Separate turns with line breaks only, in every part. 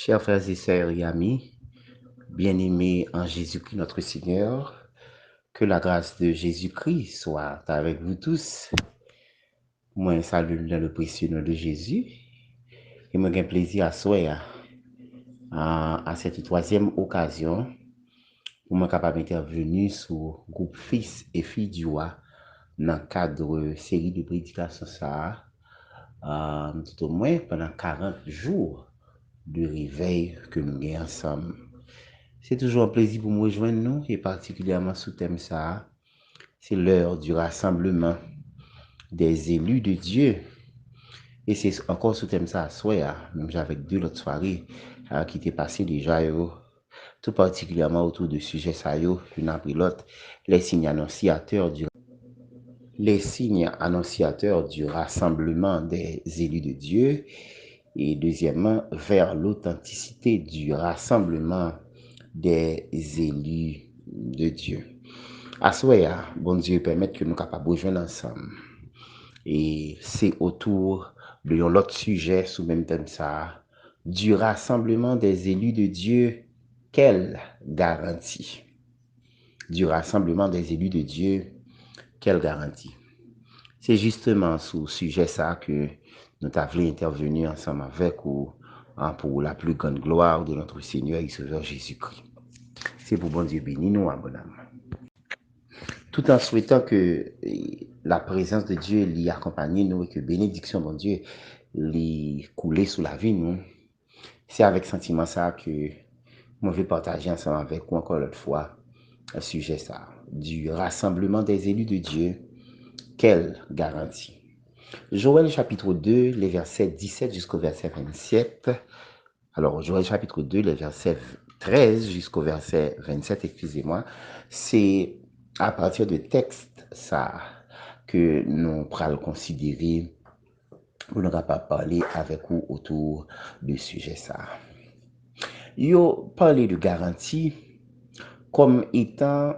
Chers frères et sœurs et amis, bien-aimés en Jésus-Christ notre Seigneur, que la grâce de Jésus-Christ soit avec vous tous. Moi, salue dans le précieux nom de Jésus. Et moi, j'ai plaisir à souhaiter à cette troisième occasion pour moi capable d'intervenir sur le groupe Fils et Filles du Roi dans le cadre de série de prédications ça, tout au moins pendant 40 jours de réveil que nous gagnons ensemble. C'est toujours un plaisir pour me rejoindre nous, et particulièrement sous thème ça. C'est l'heure du rassemblement des élus de Dieu. Et c'est encore sous thème ça, soir, même j'avais deux autres soirées qui étaient passées déjà, tout particulièrement autour de sujet ça, l'une après l'autre, les signes annonciateurs du rassemblement des élus de Dieu. Et deuxièmement, vers l'authenticité du rassemblement des élus de Dieu. À souhait, bon Dieu permette que nous capables de rejoindre ensemble. Et c'est autour de l'autre sujet sous même thème ça, du rassemblement des élus de Dieu. Quelle garantie? Du rassemblement des élus de Dieu, quelle garantie? C'est justement sous sujet ça que nous avons intervenu ensemble avec vous pour la plus grande gloire de notre Seigneur et Sauveur Jésus-Christ. C'est pour bon Dieu béni nous, bon âme. Tout en souhaitant que la présence de Dieu l'y accompagne nous et que bénédiction de Dieu l'y coule sous la vie nous. C'est avec sentiment ça que moi je vais partager ensemble avec vous encore l'autre fois un sujet ça, du rassemblement des élus de Dieu. Quelle garantie? Joël chapitre 2, les versets 17 jusqu'au verset 27. Alors, Joël chapitre 2, les versets 13 jusqu'au verset 27, excusez-moi, c'est à partir de texte ça que nous pourrons considérer pour nous capables parler avec vous autour du sujet ça. Yo parler de garantie comme étant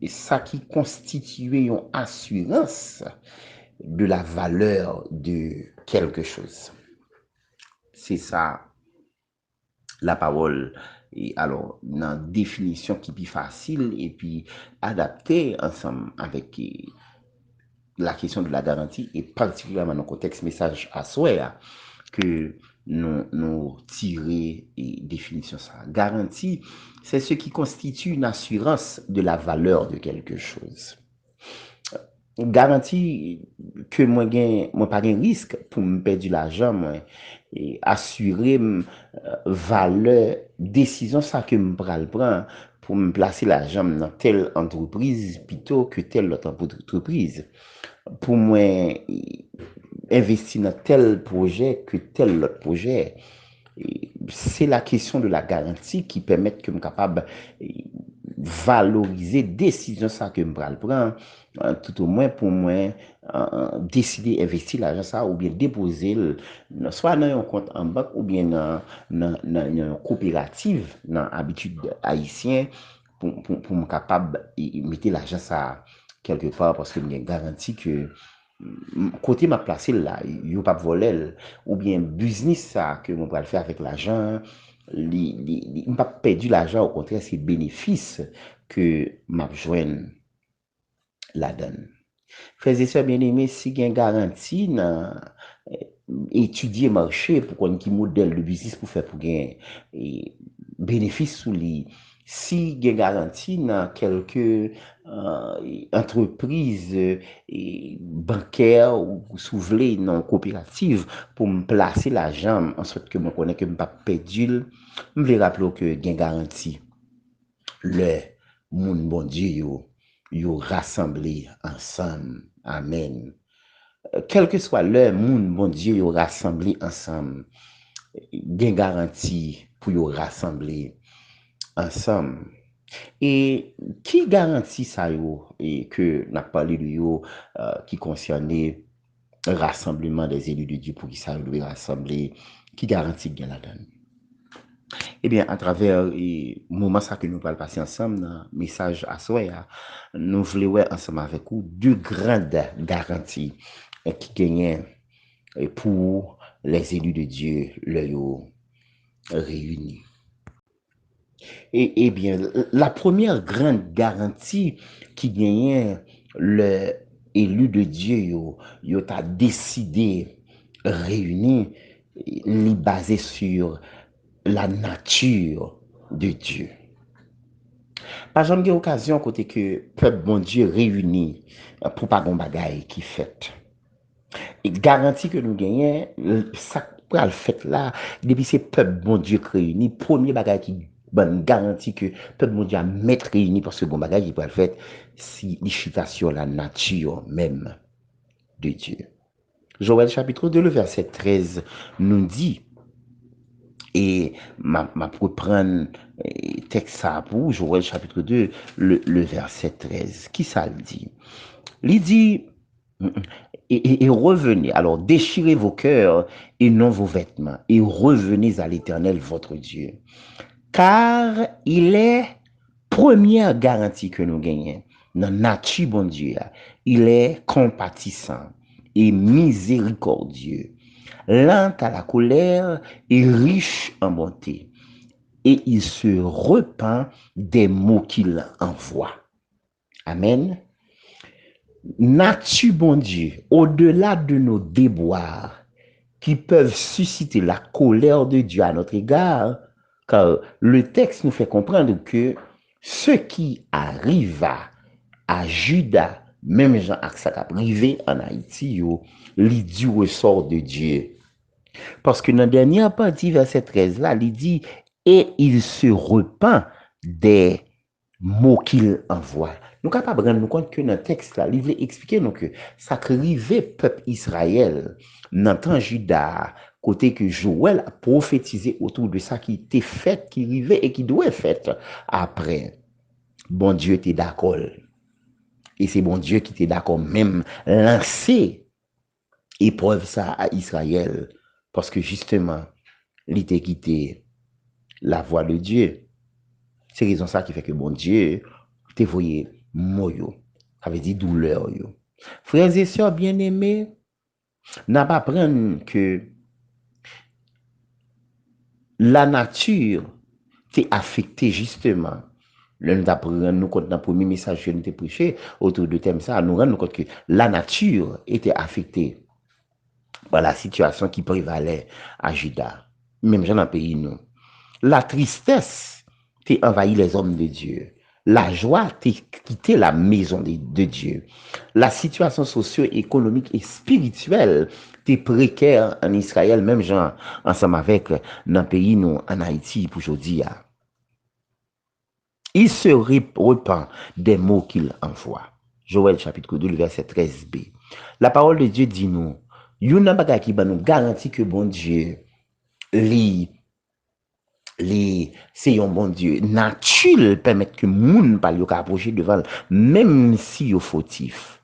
ça qui constituait une assurance de la valeur de quelque chose. C'est ça la parole. Et alors, une définition qui est plus facile et puis adaptée ensemble avec la question de la garantie et particulièrement dans le contexte message à soi que nous tirer et définition ça. Garantie, c'est ce qui constitue une assurance de la valeur de quelque chose. Garantie que moi pas de risque pour me perdre l'argent moi et assurer valeur décision ça que me prendre pour me placer l'argent dans telle entreprise plutôt que telle autre entreprise pour moi investir dans tel projet que tel autre projet. C'est la question de la garantie qui permet que je suis capable de valoriser décision ça que je prends, tout au moins pour moi décider d'investir l'argent ça ou bien déposer soit dans un compte en banque ou bien dans une coopérative dans l'habitude haïtien pour me capable de mettre l'argent ça quelque part parce que j'ai garanti que côté m'a placé là, yo pas voler ou bien business ça que mon va faire avec l'argent, pas perdu l'argent, au contraire c'est bénéfice que m'a joindre la donne. Frères et sœurs bien-aimés, si gain garantie dans étudier marché pour qu'on qui modèle de business pour faire pour gagner bénéfice sous lui, si gain garantie dans quelques entreprises bancaires ou souvlées non coopératives pour me placer l'argent en sorte que je connais que je pas perdu, je vais rappeler que gain garantie le monde bon Dieu yo rassemblé ensemble. Amen. Quel que soit le monde, bon Dieu, yo rassemblé ensemble. Gen garantie pour yo rassembler ensemble. Et qui garantit ça yo et que n'a parlé de yo qui concernait rassemblement des élus de Dieu pour qui ça doit rassembler, qui garantit gen la donne? Eh bien, à travers le moment ça que nous allons passer ensemble, dans le message à soi, nous voulons ensemble avec vous deux grandes garanties qui gagnent pour les élus de Dieu, réunis. Et bien, la première grande garantie qui gagnait le élu de Dieu, yo t'a décidé réunir, li basé sur la nature de Dieu. Par exemple, il y a occasion côté que peuple bon Dieu réuni pour pas gon bagaille qui fait. Et garantie que nous gagnons, ça pour le fait là, depuis ces peuple bon Dieu réuni, premier bagage qui bonne garantie que peuple bon Dieu a mettre réuni parce que bon bagage qui peut le fait si il chita sur la nature même de Dieu. Joël chapitre 2, le verset 13 nous dit, et ma pour prendre texte ça pour Joël chapitre 2, le verset 13, qui ça le dit? Il dit, et revenez, alors déchirez vos cœurs et non vos vêtements, et revenez à l'Éternel votre Dieu. Car il est première garantie que nous gagnons dans la nature bon Dieu. Il est compatissant et miséricordieux, lent à la colère et riche en bonté. Et il se repent des maux qu'il envoie. Amen. Nature bon Dieu, au-delà de nos déboires qui peuvent susciter la colère de Dieu à notre égard, car le texte nous fait comprendre que ce qui arriva à Judas, même Jean ça a privé en Haïti, il du ressort de Dieu. Parce que dans la dernière partie, verset 13, là, il dit, et il se repent des mots qu'il envoie. Nous sommes capables de rendre compte que dans le texte, là, il veut expliquer nous que ça arrivait peuple Israël, dans temps Judas, côté que Joël a prophétisé autour de ça qui était fait, qui arrivait et qui doit être fait après. Bon Dieu était d'accord. Et c'est bon Dieu qui était d'accord même lancer épreuve ça à Israël. Parce que justement, il était quitté la voie de Dieu. C'est raison ça qui fait que bon Dieu te voyé moyo. Ça veut dire douleur yo. Frères et sœurs bien-aimés, n'a pas prendre que la nature t'est affectée justement. Nous apprenons nous compte dans le premier message que nous t'ai prêché autour de thème ça, nous rendons compte que la nature était affectée par la situation qui prévalait à Juda. Même dans le pays nous. La tristesse t'a envahi les hommes de Dieu. La joie t'a quitté la maison de Dieu. La situation socio-économique et spirituelle t'est précaire en Israël, même gens ensemble avec dans le pays nous en Haïti pour aujourd'hui. Il se repent des mots qu'il envoie. Joël chapitre 2, le verset 13b. La parole de Dieu dit nous, yon nan bagay qui nous garantit que bon Dieu, c'est un bon Dieu. Nature permet que moun pa yo ka approcher devant, même si yo fautif.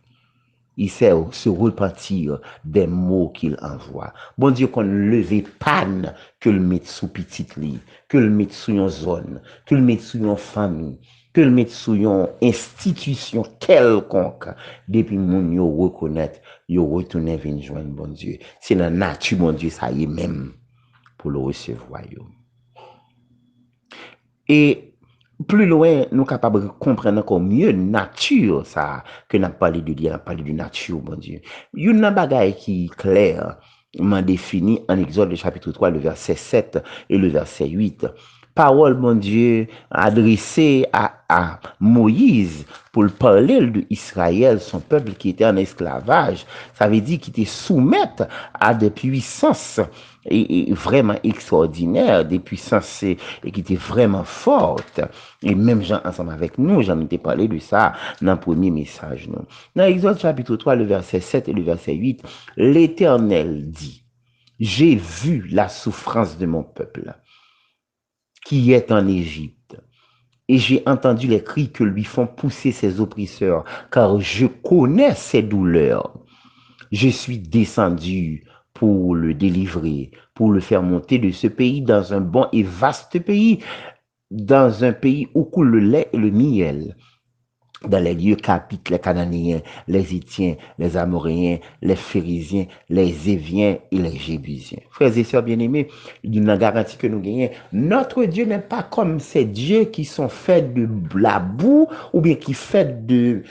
Il sait se repentir des mots qu'il envoie. Bon Dieu qu'on leve panne que le mette sous petite lit, que le mette sous une zone, que le mette sous une famille, que le mette sous une institution quelconque. Depuis moun yo reconnaître, yo retourner venir joindre bon Dieu. C'est la nature bon Dieu ça y est même pour le recevoir yo. Et plus loin, nous sommes capables de comprendre encore mieux nature, ça, que nous avons parlé de Dieu, nous avons parlé de nature, bon Dieu. Il y a une bagaille qui est claire, m'a défini en Exode chapitre 3, le verset 7 et le verset 8. Parole, mon Dieu, adressée à Moïse pour parler d'Israël, son peuple qui était en esclavage. Ça veut dire qu'il était soumettre à des puissances et vraiment extraordinaires, des puissances et qui étaient vraiment fortes. Et même Jean, ensemble avec nous, j'en ai parlé de ça dans le premier message. Non? Dans Exode chapitre 3, le verset 7 et le verset 8, l'Éternel dit, j'ai vu la souffrance de mon peuple qui est en Égypte. Et j'ai entendu les cris que lui font pousser ses oppresseurs, car je connais ses douleurs. Je suis descendu pour le délivrer, pour le faire monter de ce pays dans un bon et vaste pays, dans un pays où coule le lait et le miel. dans les lieux qu'habitent les Cananéens, les Hétiens, les Amoréens, les Phérésiens, les Éviens et les Jébusiens. Frères et sœurs bien-aimés, une garantie que nous gagnons, notre Dieu n'est pas comme ces dieux qui sont faits de la boue, ou bien qui faits de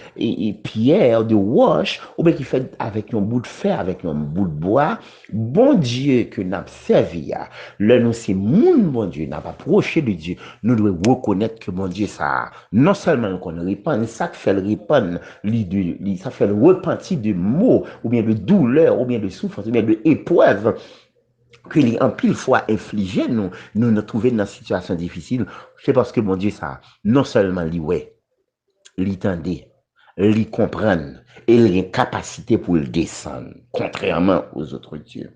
pierre, de roche, ou bien qui faits avec un bout de fer, avec un bout de bois. Bon Dieu que nous avons servi, le nous c'est bon Dieu, n'a pas approché de Dieu, nous devons reconnaître que bon Dieu, ça, non seulement qu'on répand, ça fait le répandre, ça fait le repentir de maux, ou bien de douleur, ou bien de souffrance, ou bien de épreuve, que les en pile fois infligé nous trouver dans une situation difficile. C'est parce que mon Dieu, ça, non seulement lui, ouais, lui tendait, lui comprendre, et il a une capacité pour le descendre, contrairement aux autres dieux.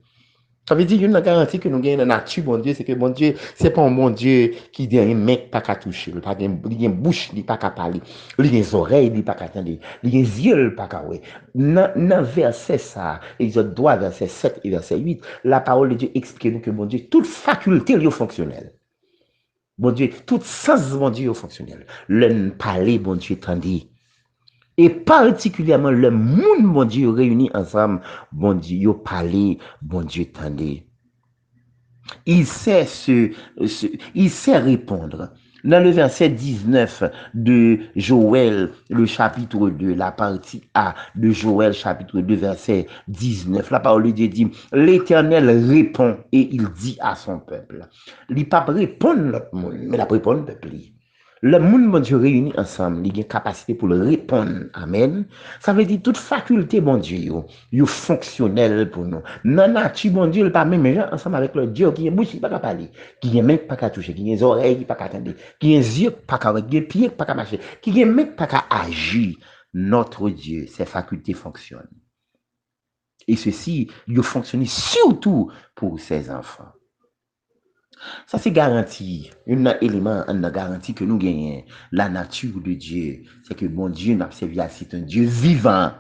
Ça veut dire une garantie que nous gagnons dans la nature, bon Dieu, c'est que bon Dieu, c'est pas un bon Dieu qui dit un mec pas qu'à toucher, il a une bouche, il pas qu'à parler, il a des oreilles, il pas qu'à attendre, il a des yeux, il pas qu'à ouais. Dans verset ça, Exode 3, verset 7 et verset 8, la parole de Dieu explique nous que bon Dieu, toute faculté est fonctionnelle. Bon Dieu, tout sens, bon Dieu, est fonctionnel. Le parler, bon Dieu, tandis. Et particulièrement le monde, bon Dieu, réunis ensemble, bon Dieu, yo parler, bon Dieu, tendez. Il sait il sait répondre. Dans le verset 19 de Joël, le chapitre 2, la partie A de Joël, chapitre 2, verset 19, la parole de Dieu dit, l'Éternel répond et il dit à son peuple. Il ne peut pas répondre l'autre monde, mais il répond au peuple. Le monde, bon Dieu, réuni ensemble, il a une capacité pour le répondre. Amen. Ça veut dire toute faculté, bon Dieu, yo fonctionnel pour nous. Non, nature, bon Dieu, il pas même gens ensemble avec le Dieu qui est bouche, qui pas parler, qui est même pas qu'à toucher, qui est oreilles, qui pas qu'à attendre, qui est yeux, pas qu'à qui est pieds, pas qu'à marcher, qui est même pas qu'à agir. Notre Dieu, ses facultés fonctionnent. Et ceci, il fonctionne surtout pour ses enfants. Ça, c'est garanti. Un élément, une garantie que nous gagnons. La nature de Dieu, c'est que bon Dieu n'a pas c'est un Dieu vivant.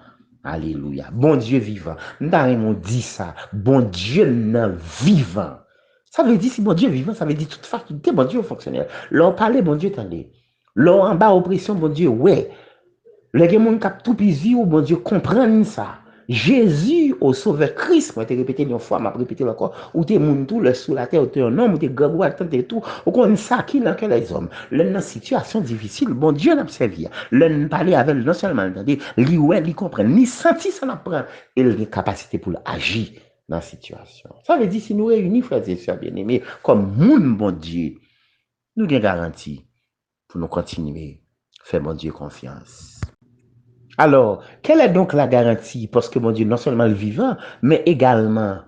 Alléluia. Bon Dieu vivant. Nous avons dit ça. Bon Dieu n'est vivant. Ça veut dire, si bon Dieu est vivant, ça veut dire toute faculté, bon Dieu est fonctionnel. Là, on parlait, bon Dieu, attendez. Là, en bas, oppression, bon Dieu, ouais. Les gens qui ont tout pisi, bon Dieu, comprennent ça. Jésus, au sauveur Christ, moi, te répété une fois, m'a répété encore, ou t'es moun tout, le sous la terre, ou t'es un homme, ou t'es gagou, t'es tout, ou qu'on ça qui dans que les hommes. Là, dans situation difficile, bon Dieu n'a servi. Là, nous parler avec non seulement, attendez, lui, ouais, lui comprendre, ni senti ça n'apprend, et il a une capacité pour agir dans la situation. Ça veut dire, si nous réunissons, frères et sœurs bien-aimés, comme moun, bon Dieu, nous avons garantie pour nous continuer, faire mon Dieu confiance. Alors, quelle est donc la garantie? Parce que mon Dieu, non seulement le vivant, mais également,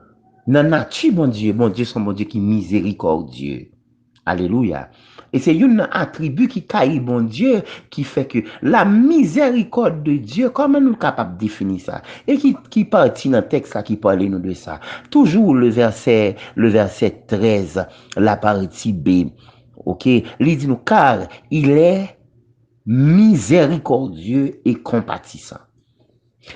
dans la nature, mon Dieu, son mon Dieu qui est miséricordieux. Alléluia. Et c'est un attribut qui caille, bon Dieu, qui fait que la miséricorde de Dieu, comment nous sommes capables de définir ça? Et qui partit dans le texte là, qui parle nous de ça. Toujours le verset 13, la partie B. OK? Il dit nous, car il est miséricordieux et compatissant.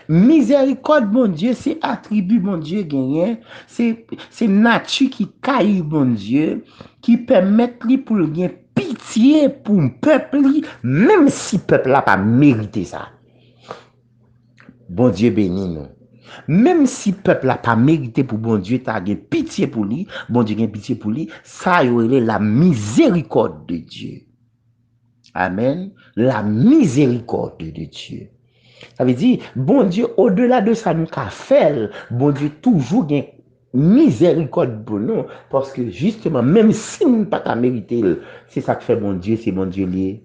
Miséricorde, mon Dieu, c'est attribut, mon Dieu, gagné. C'est nature qui caille, mon Dieu, qui permet pour gagner pitié pour un peuple, même si le peuple n'a pas mérité ça. Bon Dieu béni nous. Même si le peuple n'a pas mérité pour bon Dieu, tu as pitié pour lui, bon Dieu a pitié pour lui, ça y est la miséricorde de Dieu. Amen. La miséricorde de Dieu. Ça veut dire, bon Dieu, au-delà de ça, nous qu'a fait, bon Dieu, toujours gain miséricorde pour nous, parce que justement, même si nous pas qu'à mériter, c'est ça que fait bon Dieu, c'est bon Dieu lié.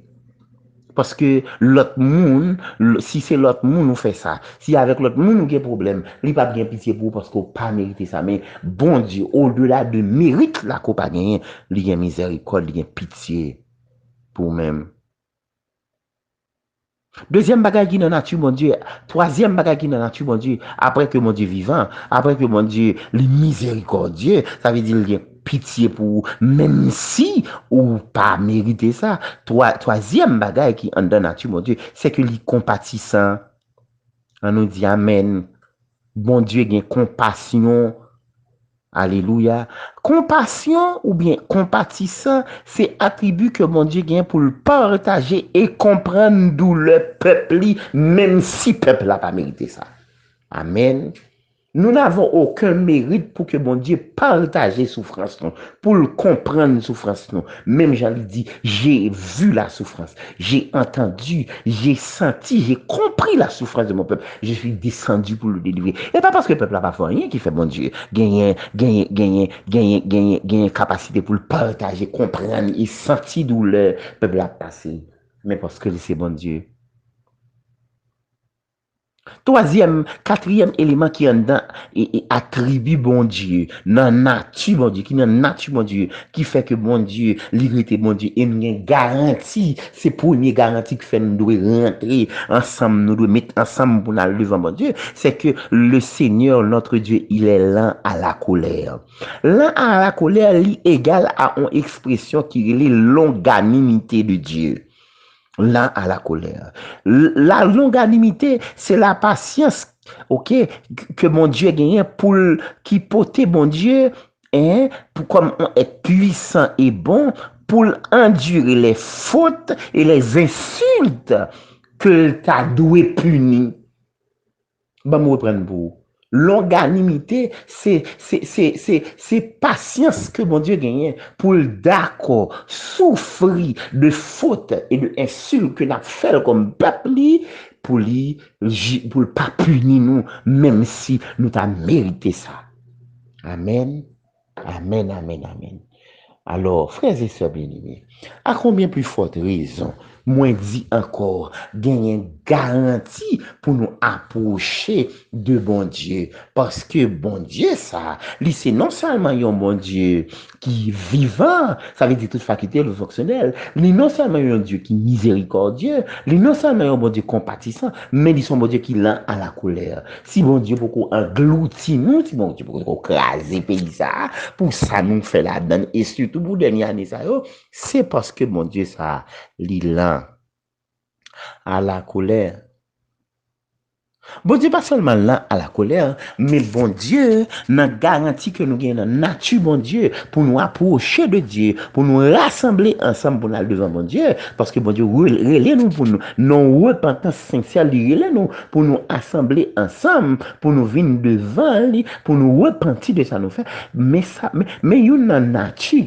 Parce que l'autre monde, si c'est l'autre monde, nous fait ça. Si avec l'autre monde, nous avons des problèmes, il pas bien pitié pour parce qu'on pas mérité ça. Mais bon Dieu, au-delà de mérite, la qu'on pas gagné, il y a miséricorde, il y a pitié pour même. Deuxième bagage qui dans la nature, mon Dieu. Troisième bagage qui dans la nature, mon Dieu. Après que mon Dieu vivant, après que mon Dieu le miséricordieux, ça veut dire qu'il y a pitié pour, même si ou pas mérité ça. Troisième bagage qui dans la nature, mon Dieu, c'est que il compatissant. On nous dit Amen. Bon Dieu a compassion Alléluia. Compassion ou bien compatissant, c'est attribut que mon Dieu gagne pour le partager et comprendre d'où le peuple, même si le peuple n'a pas mérité ça. Amen. Nous n'avons aucun mérite pour que mon Dieu partage les souffrances, non, pour le comprendre souffrance. Non. Même j'allais dire, j'ai vu la souffrance, j'ai entendu, j'ai senti, j'ai compris la souffrance de mon peuple. Je suis descendu pour le délivrer. Et pas parce que le peuple n'a pas fait rien qui fait mon Dieu. Gagner capacité pour le partager, comprendre et sentir d'où le peuple a passé. Mais parce que c'est bon Dieu. Troisième, quatrième élément qui est dedans et attribue bon Dieu, dans nature bon Dieu, qui dans nature bon Dieu, qui fait que bon Dieu, liberté bon Dieu, et nous une garantie, c'est premier garantie qui fait nous devons rentrer ensemble, nous devons mettre ensemble pour aller devant bon Dieu, c'est que le Seigneur, notre Dieu, il est lent à la colère. Lent à la colère, est égal à une expression qui est longanimité de Dieu. Là à la colère. La longanimité, c'est la patience, ok, que mon Dieu a gagné pour qui porter mon Dieu, hein, pour comme on est puissant et bon, pour endurer les fautes et les insultes que t'as doué puni. Bah, me reprendre pour longanimité, c'est patience que mon Dieu gagne pour le d'accord, souffrir de fautes et de insultes que nous fait comme peuple pour lui, pour pas punir nous, même si nous avons mérité ça. Amen. Amen, amen, amen. Alors, frères et sœurs bien-aimés, à combien plus forte raison, moi dit encore, gagner une garantie pour nous approcher de bon Dieu. Parce que bon Dieu, ça, c'est non seulement un bon Dieu qui est vivant, ça veut dire toute faculté le fonctionnel, il non seulement un Dieu qui est miséricordieux, il non seulement un bon Dieu compatissant, mais il son bon Dieu qui lent à la colère. Si bon Dieu pour engloutir nous, si bon Dieu pour écraser pays ça, pour ça nous fait la donne, et surtout pour dernière année ça, c'est parce que mon Dieu ça, il lent à la colère. Bon Dieu, pas seulement là à la colère, mais bon Dieu, n'a garanti que nous gagnons nature, bon Dieu, pour nous approcher de Dieu, pour nous rassembler ensemble pour nous aller devant bon Dieu, parce que bon Dieu, relève nous pour nous, non repentance sincère, relève nous pour nous assembler ensemble, pour nous venir devant lui, pour nous repentir de ça nous fait. Mais ça, mais il y a une nature,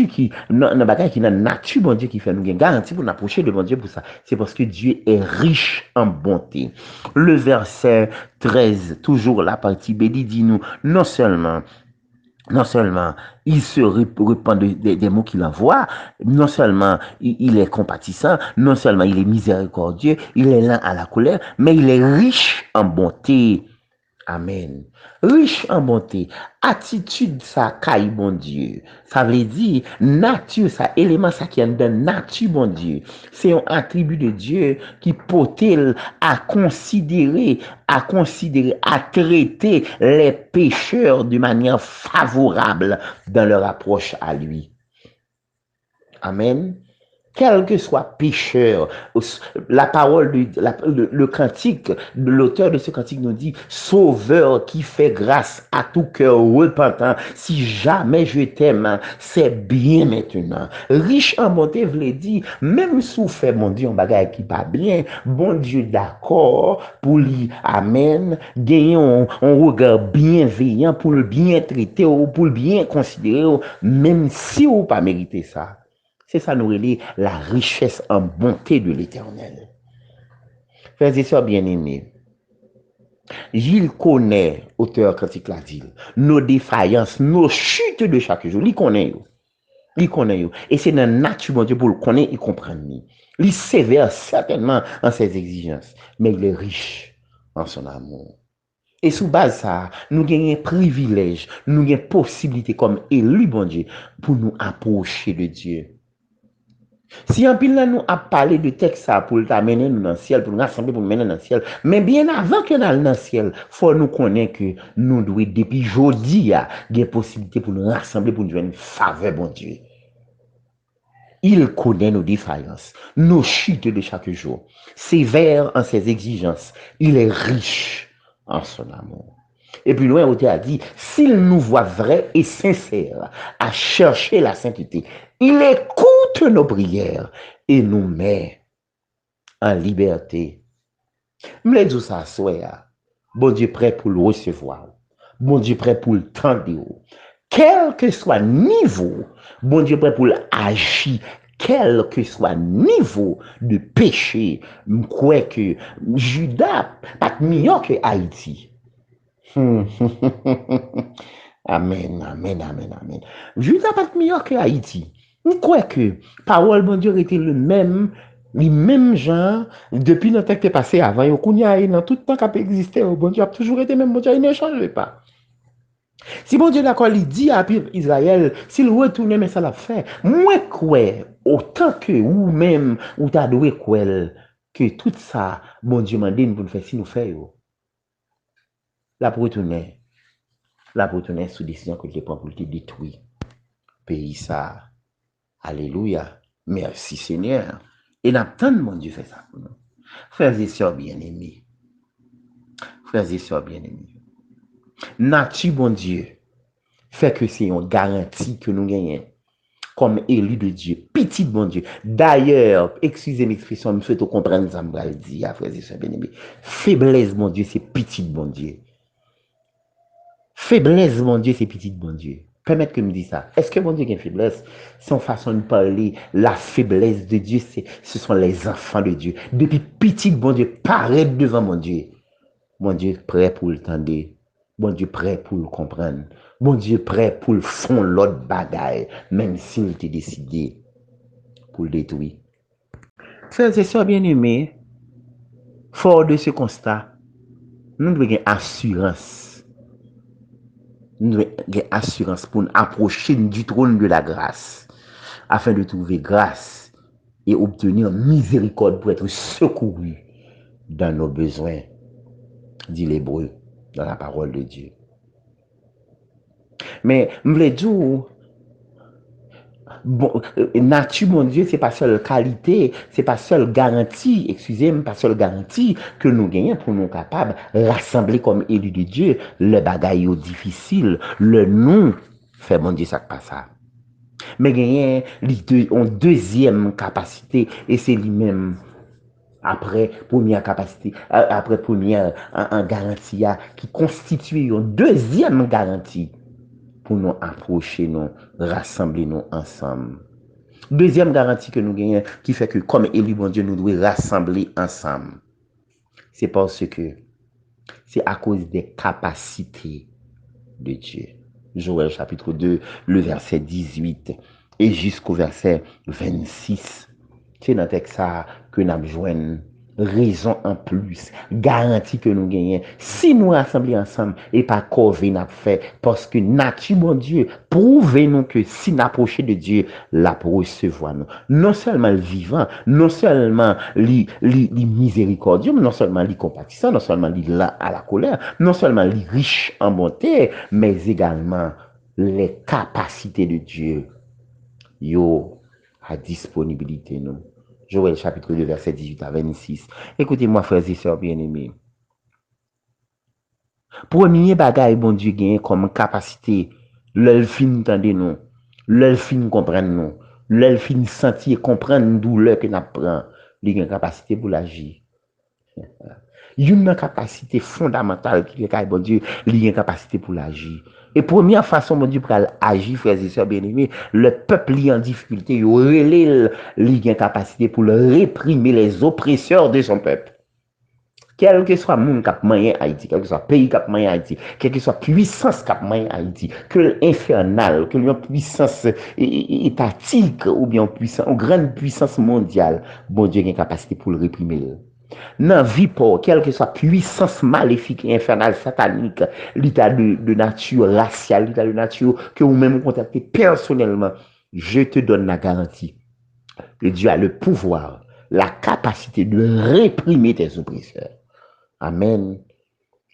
qui, une bagaille qui, une nature, bon Dieu, qui fait nous gagner garantie pour nous approcher de bon Dieu pour ça. C'est parce que Dieu est riche en bonté. Le verset 13, toujours la partie B, dit nous, non seulement il se répand des mots qu'il envoie, non seulement il est compatissant, non seulement il est miséricordieux, il est lent à la colère, mais il est riche en bonté. Amen. Riche en bonté. Attitude ça, caille bon Dieu. Ça veut dire, nature ça, élément ça qui est dans nature bon Dieu. C'est un attribut de Dieu qui peut à traiter les pécheurs de manière favorable dans leur approche à lui. Amen. Quel que soit pécheur, la parole, le cantique, l'auteur de ce cantique nous dit, Sauveur qui fait grâce à tout cœur repentant, si jamais je t'aime, c'est bien maintenant. Riche en bonté, voulait dire, même sous fait, mon Dieu, un bagage qui pas bien, bon Dieu d'accord, pour lui, amen, gagner un regard bienveillant pour le bien traiter ou pour le bien considérer, même si vous pas mérité ça. C'est ça nous relie la richesse en bonté de l'Éternel. Frères et sœurs bien-aimés, il connaît, auteur cantique l'a dit, nos défaillances, nos chutes de chaque jour. Il connaît. Et c'est dans la nature, mon Dieu, pour le connaître et comprendre. Il est sévère certainement en ses exigences, mais il est riche en son amour. Et sous base ça, nous gagnons privilège, nous gagnons possibilité comme élu, bon Dieu, pour nous approcher de Dieu. Si en pile là nous a parlé de texte ça pour t'amener nous dans le ciel, pour nous rassembler pour nous mener dans le ciel, mais bien avant que nous allions dans le ciel, faut nous connaître que nous devons depuis aujourd'hui il y a des possibilités pour nous rassembler pour nous donner une faveur bon Dieu. Il connaît nos défaillances, nos chutes de chaque jour, sévère en ses exigences, il est riche en son amour. Et plus loin, Auteur a dit, s'il nous voit vrais et sincères à chercher la sainteté, il écoute nos prières et nous met en liberté. Me dit ça, soya. Bon Dieu prêt pour le recevoir. Bon Dieu prêt pour le tendre. Quel que soit le niveau, bon Dieu prêt pour agir. Quel que soit le niveau de péché, je crois que Judas pas mieux que Haïti. Amen, amen, amen, amen. Judas pas mieux que Haïti. Je crois que parole bon Dieu était le même genre depuis le temps qui est passé avant. Il y a dans tout le temps qui a existé, bon Dieu a toujours été même, bon Dieu il ne change pas. Si bon Dieu d'accord, il dit à Israël, s'il retourne, mais ça l'a fait. Moi, quoi, autant que ou même, ou t'as doué quoi, que tout ça, bon Dieu m'a dit, nous faire si nous faisons. La pour retourner sous décision que je prends pour te détruire. Pays ça. Alléluia. Merci Seigneur. Et n'attendons mon Dieu fait ça pour nous. Frères et sœurs bien-aimés. Frères et sœurs bien-aimés. Nature bon Dieu fait que c'est une garantie que nous gagnons comme élu de Dieu, petit bon Dieu. D'ailleurs, excusez l'expression, je souhaite comprendre ça, je vais dire, frères et sœurs bien-aimés. Faiblesse, mon Dieu, c'est petit bon Dieu. Faiblesse, mon Dieu, c'est petit bon Dieu. Permettez que je me dise ça. Est-ce que mon Dieu a une faiblesse? Son façon de parler, la faiblesse de Dieu, ce sont les enfants de Dieu. Depuis petit bon Dieu, paraît devant mon Dieu. Mon Dieu prêt pour le tendre. Bon Dieu prêt pour le comprendre. Bon Dieu prêt pour le fond l'autre bagaille, même s'il était décidé pour le détruire. Frères et sœurs bien-aimés, fort de ce constat, nous devons avoir assurance. Nous devons avoir assurance pour nous approcher du trône de la grâce, afin de trouver grâce et obtenir miséricorde pour être secouru dans nos besoins, dit l'Hébreu, dans la parole de Dieu. Mais, je voulais dire, bon, nature, mon Dieu, c'est pas seule qualité, c'est pas seule garantie, excusez-moi, pas seule garantie que nous gagnons pour nous capables de rassembler comme élus de Dieu, le bagaille difficile, le non, fait mon Dieu, ça pas ça. Mais gagner une deuxième capacité, et c'est lui-même, après première capacité, après première en garantie, qui constitue une deuxième garantie pour nous approcher, nous rassembler nous ensemble. Deuxième garantie que nous gagnons, qui fait que comme élu bon Dieu, nous devons rassembler ensemble. C'est parce que c'est à cause des capacités de Dieu. Joël chapitre 2, le verset 18 et jusqu'au verset 26. C'est dans le texte que nous avons joint raison en plus, garantie que nous gagnons. Si nous rassemblons ensemble et pas corvée n'a fait, parce que nature, mon Dieu, prouvez-nous que si nous approchons de Dieu, la pour recevoir nous. Non seulement le vivant, non seulement les miséricordieux, non seulement les compatissants, non seulement les lent à la colère, non seulement les riches en bonté, mais également les capacités de Dieu. Yo, à disponibilité nous. Joël chapitre 2, verset 18 à 26. Écoutez-moi, frères et sœurs bien-aimés. Premier bagaille, bon Dieu, gagne comme capacité, l'elfine tendez nous, l'elfine comprendre nous, l'elfine sentir comprendre une douleur que nous prenons, il a une capacité pour l'agir. Il y a une capacité fondamentale qui est bon Dieu, il y a une capacité pour l'agir. Et première façon, mon Dieu, pour agir, frères et sœurs bien-aimés, le peuple est en difficulté, il a une capacité pour réprimer les oppresseurs de son peuple. Quel que soit le monde qui a moyen Haïti, quel que soit le pays qui a moyen Haïti, quelle que soit la puissance qui a moyen Haïti, que l'infernal, que la puissance étatique ou bien une grande puissance mondiale, bon Dieu a une capacité pour le réprimer. Dans la vie, quelle que soit la puissance maléfique, infernale, satanique, l'état de nature raciale, l'état de nature que vous-même contactez personnellement, je te donne la garantie que Dieu a le pouvoir, la capacité de réprimer tes oppresseurs. Amen.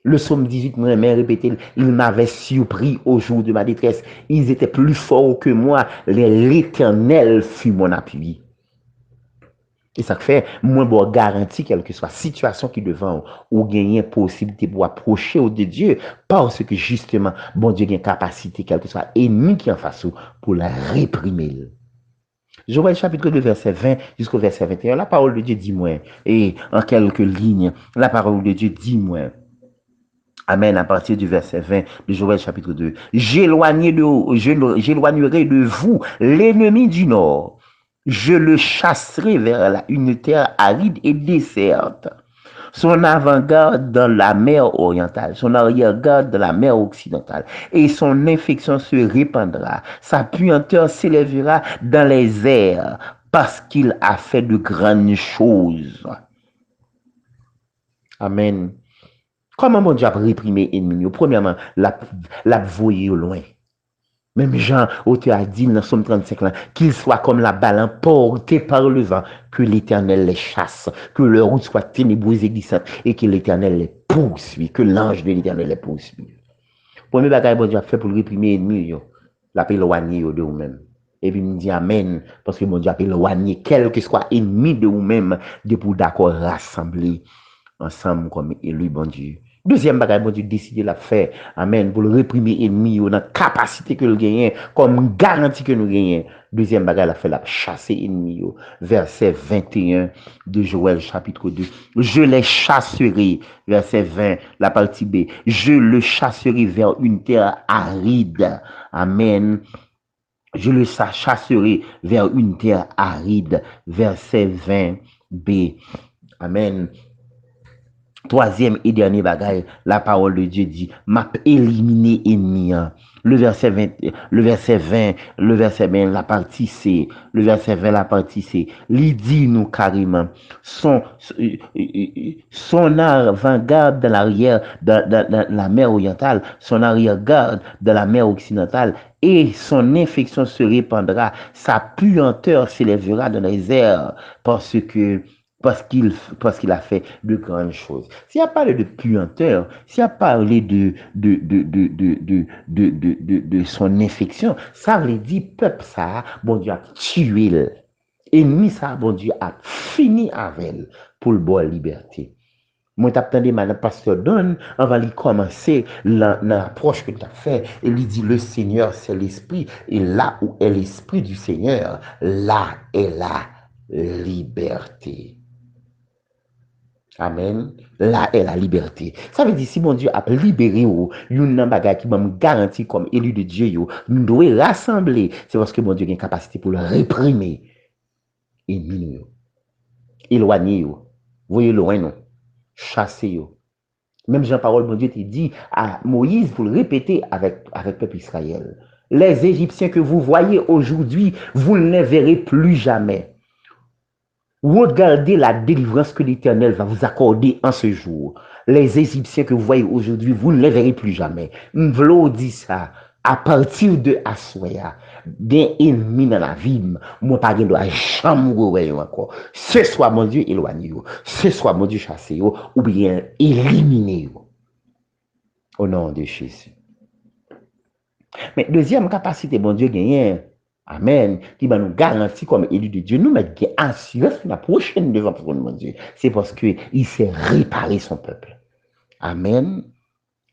Le psaume 18 m'a répété, il m'avait surpris au jour de ma détresse. Ils étaient plus forts que moi. L'Éternel fut mon appui. Et ça fait, moins bon garantie, quelle que soit la situation qui devant ou gagner possibilité pour approcher au de Dieu, parce que justement, bon Dieu a une capacité, quel que soit ennemi qui en face pour la réprimer. Joël chapitre 2, verset 20 jusqu'au verset 21, la parole de Dieu dit moins, et en quelques lignes, la parole de Dieu dit moins. Amen, à partir du verset 20 de Joël chapitre 2. J'éloignerai de vous l'ennemi du nord. Je le chasserai vers une terre aride et déserte. Son avant-garde dans la mer orientale, son arrière-garde dans la mer occidentale, et son infection se répandra. Sa puanteur s'élèvera dans les airs, parce qu'il a fait de grandes choses. Amen. Comment mon Dieu a réprimé l'ennemi? Premièrement, la voyer au loin. Même Jean, auteur a dit dans Somme 35, là, qu'il soit comme la balle emportée par le vent, que l'Éternel les chasse, que leur route soit ténébreuse et glissante, et que l'Éternel les poursuit, que l'ange de l'Éternel les poursuit. Premier bagage, bon Dieu a fait pour réprimer l'ennemi, la paix éloigner de vous-même. Et puis, il me dit Amen, parce que mon Dieu a éloigné, quel que soit ennemi de vous-même, de pour d'accord rassembler ensemble comme élu, bon Dieu. Deuxième bagage, bon Dieu, décider la faire. Amen. Pour le réprimer ennemi, dans la capacité que nous gagnons, comme garantie que nous gagnons. Deuxième bagage, la fait la chasser ennemi. Verset 21 de Joël, chapitre 2. Je les chasserai. Verset 20, la partie B. Je le chasserai vers une terre aride. Amen. Je le chasserai vers une terre aride. Verset 20b. Amen. Troisième et dernier bagage, la parole de Dieu dit, m'a éliminé ennemi. Le verset 20, le verset 20, la partie C, le verset 20, la partie C, il dit nous carrément, son avant-garde dans l'arrière, dans la mer orientale, son arrière-garde dans la mer occidentale, et son infection se répandra, sa puanteur s'élèvera dans les airs, parce qu'il a fait de grandes choses. S'il a parlé de puanteur, s'il a parlé de son infection, ça veut dire peuple ça, bon Dieu a tué. Ennemi ça, bon Dieu a fini avec elle pour le boire liberté. Moi, t'attendais maintenant, pasteur Don, on va lui commencer l'approche que tu as fait. Et lui dit, le Seigneur, c'est l'Esprit. Et là où est l'Esprit du Seigneur, là est la liberté. Amen. Là est la liberté. Ça veut dire, si mon Dieu a libéré ou, une bagage qui m'a garanti comme élu de Dieu, nous devons rassembler. C'est parce que mon Dieu a une capacité pour le réprimer. Et nous, éloigner, voyez loin, non. Chasser. Même Jean-Parole, mon Dieu, te dit à Moïse pour le répéter avec le peuple Israël. Les Égyptiens que vous voyez aujourd'hui, vous ne les verrez plus jamais. Regardez la délivrance que l'Éternel va vous accorder en ce jour. Les Égyptiens que vous voyez aujourd'hui, vous ne les verrez plus jamais. M'vlo dit ça. À partir de Assoya, des ennemis dans la vie, moi pas de jamais encore. Ce soit mon Dieu éloigné, ce soit mon Dieu chassé, ou bien éliminé. Au nom de Jésus. Mais deuxième capacité, mon Dieu gagne. Amen. Qui va nous garantir comme élu de Dieu, nous mettre assurance la prochaine devant pour mon Dieu. C'est parce qu'il s'est réparé son peuple. Amen.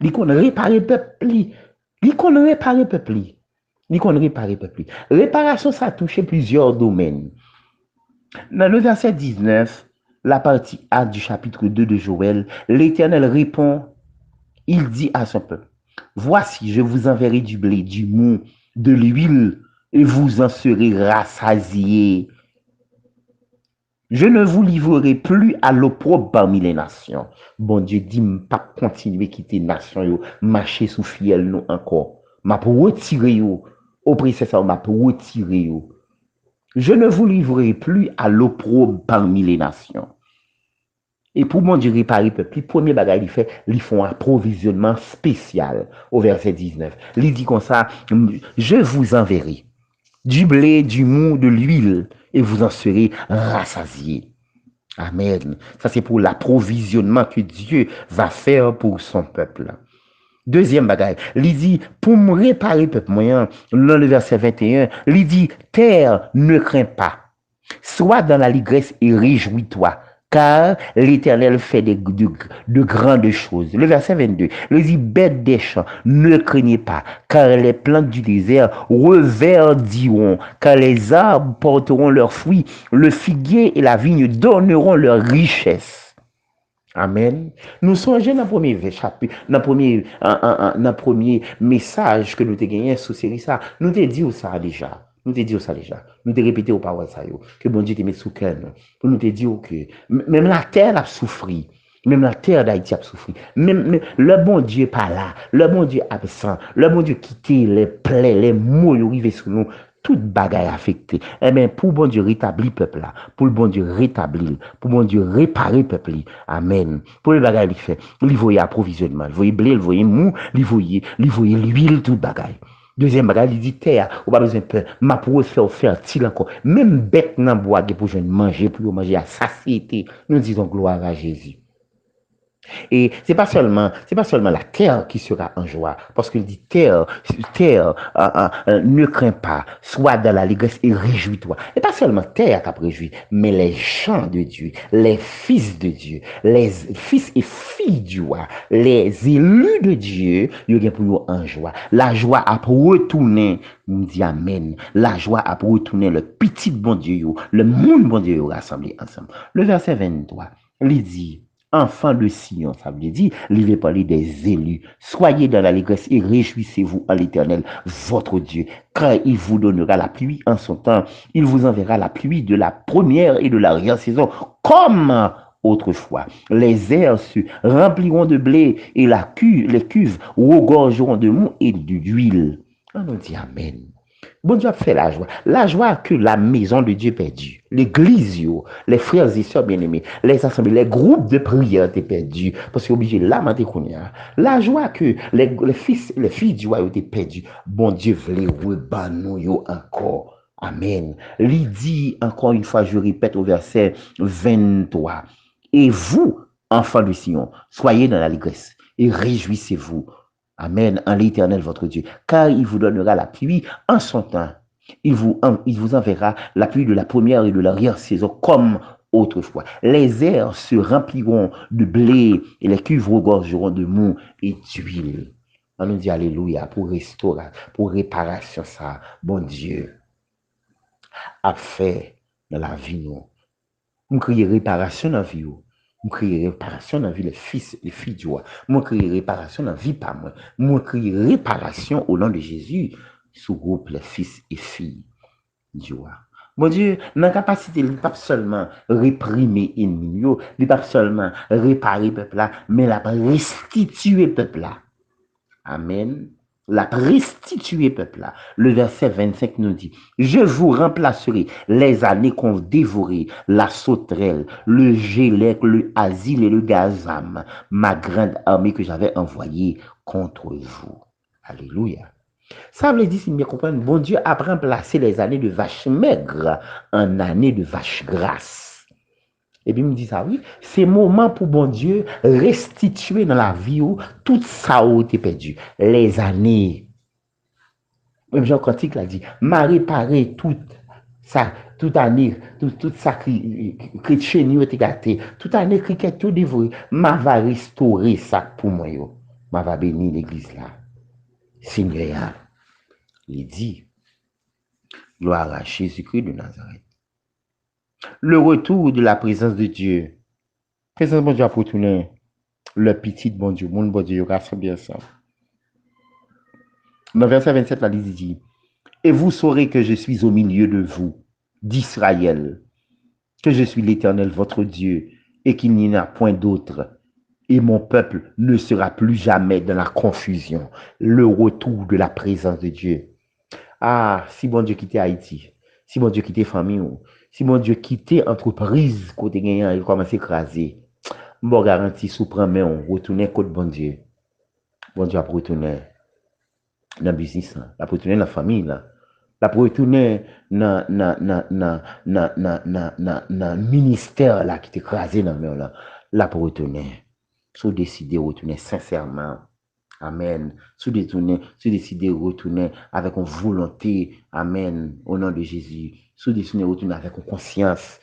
Il qu'on réparer le peuple. Il qu'on réparer le peuple. Il qu'on réparer le peuple. Réparation, ça a touché plusieurs domaines. Dans le verset 19, la partie A du chapitre 2 de Joël, l'Éternel répond, il dit à son peuple, voici, je vous enverrai du blé, du mou, de l'huile, et vous en serez rassasiés. Je ne vous livrerai plus à l'opprobre parmi les nations. Bon Dieu dit, pas continuer quitter nation, marcher sous fiel nous encore. M'a pour retirer au princesse, m'a pour retirer. Je ne vous livrerai plus à l'opprobre parmi les nations. Et pour mon Dieu réparer le peuple, le premier bagage il fait, ils font un approvisionnement spécial au verset 19. Il dit comme ça, je vous enverrai du blé, du mou, de l'huile, et vous en serez rassasiés. Amen. Ça, c'est pour l'approvisionnement que Dieu va faire pour son peuple. Deuxième bagage, il dit, pour me réparer le peuple moyen, dans le verset 21, il dit, terre ne craint pas. Sois dans l'allégresse et réjouis-toi, car l'Éternel fait de grandes choses. Le verset 22, les bêtes des champs, ne craignez pas, car les plantes du désert reverdiront, car les arbres porteront leurs fruits, le figuier et la vigne donneront leur richesse. Amen. Nous songeons dans le premier chapitre, dans le premier message que nous avons gagné sur série ça. Nous t'ai dit ça déjà. Nous t'ai dit ça déjà. Nous t'ai répété aux paroles ça que bon Dieu te met sous cœur nous. Pour nous te dire que même la terre a souffert. Même la terre d'Haïti a souffert. Même le bon Dieu pas là. Le bon Dieu absent. Le bon Dieu quitté les plaies, les maux arrivés sur nous. Toute bagaille affectée. Eh bien, pour bon Dieu rétablir peuple là, pour le bon Dieu rétablir, pour bon Dieu réparer peuple là. Amen. Pour le bagaille il fait, il voyait approvisionnement, il voyait blé, il voyait mou, il voyait l'huile, toute bagaille. Deuxième bagaille, il dit terre, ou pas besoin de peur, ma pour faire fertile encore. Même bête nan bois pour manger, pour manger à satiété. Nous disons gloire à Jésus. Et c'est pas seulement la terre qui sera en joie, parce qu'il dit terre, ne crains pas, sois dans l'allégresse et réjouis-toi. Et pas seulement terre qui a réjoui, mais les gens de Dieu, les fils de Dieu, les fils et filles du roi, les élus de Dieu, il y a pour nous en joie. La joie a retourné, nous dit amen. La joie a retourné le petit bon Dieu, le monde bon Dieu rassemblé ensemble. Le verset 23, il dit, enfants de Sion, ça veut dire, il veut parler des élus. Soyez dans l'allégresse et réjouissez-vous en l'Éternel, votre Dieu, car il vous donnera la pluie en son temps. Il vous enverra la pluie de la première et de l'arrière-saison, comme autrefois. Les airs se rempliront de blé et les cuves regorgeront de mou et d'huile. On nous dit Amen. Bon Dieu a fait la joie. La joie que la maison de Dieu perdue. L'église, les frères et sœurs bien-aimés, les assemblées, les groupes de prière étaient perdus. Parce que obligé de lamenter qu'on y a. La joie que les filles du roi étaient perdus. Bon Dieu voulait rebanouiller encore. Amen. Il dit encore une fois, je répète au verset 23. Et vous, enfants de Sion, soyez dans l'allégresse et réjouissez-vous. Amen, en l'Éternel votre Dieu, car il vous donnera la pluie en son temps. Il vous enverra la pluie de la première et de l'arrière-saison comme autrefois. Les airs se rempliront de blé et les cuves regorgeront de mou et d'huile. On nous dit Alléluia pour restaurer, pour réparation ça. Bon Dieu a fait dans la vie nous. Nous crions réparation dans la vie. Moi crier réparation dans la vie les fils et filles du roi. Moi crier réparation dans la vie pas moi. Moi crier réparation au nom de Jésus sous groupe les fils et filles du roi. Mon Dieu, dans la capacité, il pas seulement réprimer l'ennemi, il pas seulement réparer peuple là, mais la restituer peuple là. Amen. La restituer peuple là. Le verset 25 nous dit, je vous remplacerai les années qu'ont dévoré la sauterelle, le gélec, le asile et le gazam, ma grande armée que j'avais envoyée contre vous. Alléluia. Ça veut dire, si bien comprendre, bon Dieu a remplacé les années de vaches maigres en années de vaches grasses. Et puis, il me dit ça, oui, c'est moment pour bon Dieu restituer dans la vie où tout ça a été perdu. Les années. Même Jean Cantique l'a dit, m'a réparé toute année, toute ça chrétien a été gâté, toute année qui a tout dévoré, m'a va restaurer ça pour moi, m'a va bénir l'église là. Seigneur, il dit, gloire à Jésus-Christ de Nazareth. Le retour de la présence de Dieu. Présence bon Dieu a retourné le petit bon Dieu, mon bon Dieu, rassemblé ensemble. Dans le verset 27, là, il dit, et vous saurez que je suis au milieu de vous, d'Israël, que je suis l'Éternel, votre Dieu, et qu'il n'y en a point d'autre. Et mon peuple ne sera plus jamais dans la confusion. Le retour de la présence de Dieu. Ah, si bon Dieu quittait Haïti, si bon Dieu quittait famille, si mon Dieu quittait entreprise côté gagnant, il commence à écraser. Bon garantie sous prend mais on retourner côté bon Dieu. Bon Dieu a retourner dans le business, la retourner dans la famille là. La retourner dans le ministère là qui est écrasé dans le là. La retourner. Sous décider retourner sincèrement Amen. Si vous décidez de retourner avec une volonté, Amen, au nom de Jésus. Si vous décidez de retourner avec une conscience,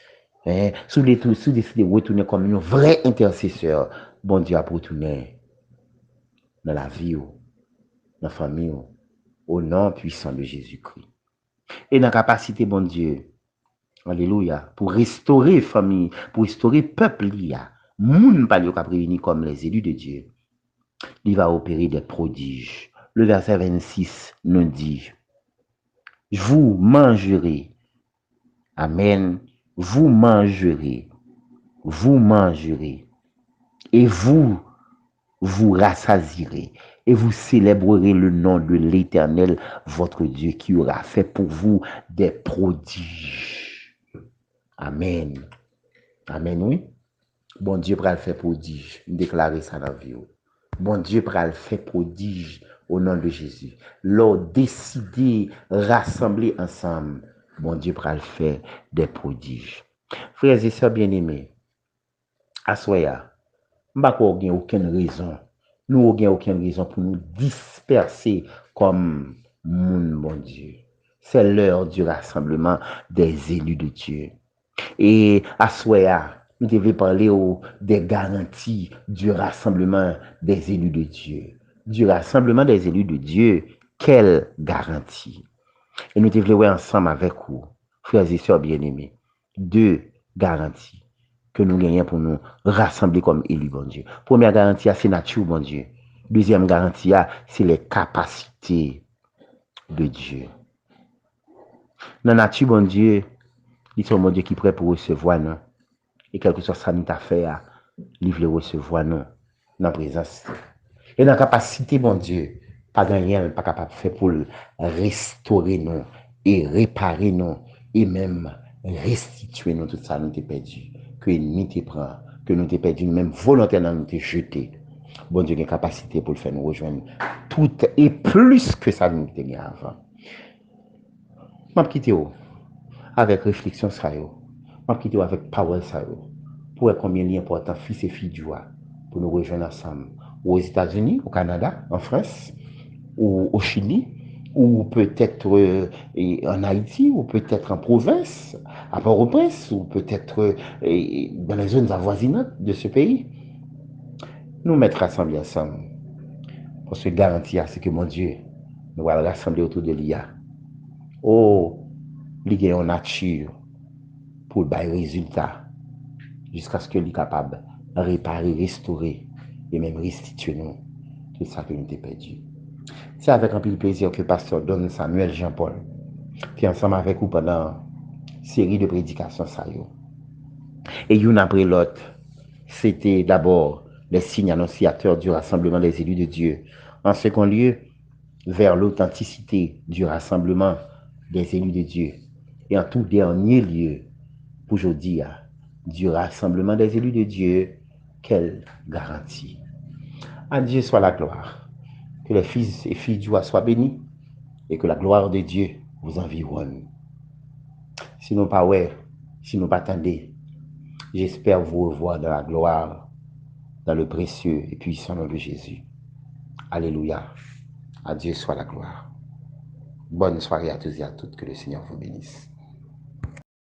hein, si vous décidez de retourner comme un vrai intercesseur, bon Dieu a pour retourner dans la vie, dans la famille, au nom puissant de Jésus-Christ. Et dans la capacité, bon Dieu, alléluia, pour restaurer famille, pour restaurer peuple, il y a, moun pas prévenir comme les élus de Dieu. Il va opérer des prodiges. Le verset 26 nous dit, vous mangerez, amen, vous mangerez, et vous vous rassasierez, et vous célébrerez le nom de l'Éternel, votre Dieu, qui aura fait pour vous des prodiges. Amen. Amen, oui. Bon Dieu pral faire prodige. Déclarer ça dans la vie. Bon Dieu pral faire prodige au nom de Jésus. L'on décider rassembler ensemble. Bon Dieu pral faire des prodiges. Frères et sœurs bien-aimés, à soya, m'pa aucune raison. Nous n'avons aucune raison pour nous disperser comme moun, bon Dieu. C'est l'heure du rassemblement des élus de Dieu. Et à soya, nous devons parler des garanties du rassemblement des élus de Dieu. Du rassemblement des élus de Dieu, quelle garantie? Et nous devons voir ensemble avec vous, frères et sœurs bien-aimés, deux garanties que nous gagnons pour nous rassembler comme élus, bon Dieu. Première garantie, c'est nature, bon Dieu. Deuxième garantie, c'est les capacités de Dieu. Dans la nature, bon Dieu, il est mon Dieu qui est prêt pour recevoir nous. Et quelque chose ça nous a fait, il veut recevoir nous dans la présence. Et dans la capacité, bon Dieu, pas gagner, pas capable de faire pour restaurer nous et réparer nous et même restituer nous tout ça nous t'ai perdu. Que l'ennemi te prend, que nous t'ai perdu, même volontairement nous t'ai jeté. Bon Dieu, a une capacité pour le faire nous rejoindre tout et plus que ça nous t'ai mis avant. Je vais quitter avec réflexion ça yo. Je vais quitter avec parole ça yo. Pour voir combien il est important, fils et filles du roi, pour nous rejoindre ensemble. Aux États-Unis, au Canada, en France, ou au Chili, ou peut-être en Haïti, ou peut-être en province, à Port-au-Prince, ou peut-être dans les zones avoisinantes de ce pays. Nous mettre rassemblés ensemble. Pour se garantir, c'est que mon Dieu, nous allons rassembler autour de l'IA. Oh, l'IA en nature pour le résultat, jusqu'à ce que l'IA capable de réparer, restaurer et même restituer nous tout ça que nous avons perdu. C'est avec un peu de plaisir que le pasteur Don Samuel Jean-Paul, qui est ensemble avec vous pendant une série de prédications. Et une après l'autre, c'était d'abord les signes annonciateurs du rassemblement des élus de Dieu. En second lieu, vers l'authenticité du rassemblement des élus de Dieu. Et en tout dernier lieu, pour aujourd'hui, du rassemblement des élus de Dieu, quelle garantie. À Dieu soit la gloire. Que les fils et filles du roi soient bénis et que la gloire de Dieu vous environne. Sinon pas ouais, sinon pas attendez, j'espère vous revoir dans la gloire, dans le précieux et puissant nom de Jésus. Alléluia. À Dieu soit la gloire. Bonne soirée à tous et à toutes. Que le Seigneur vous bénisse.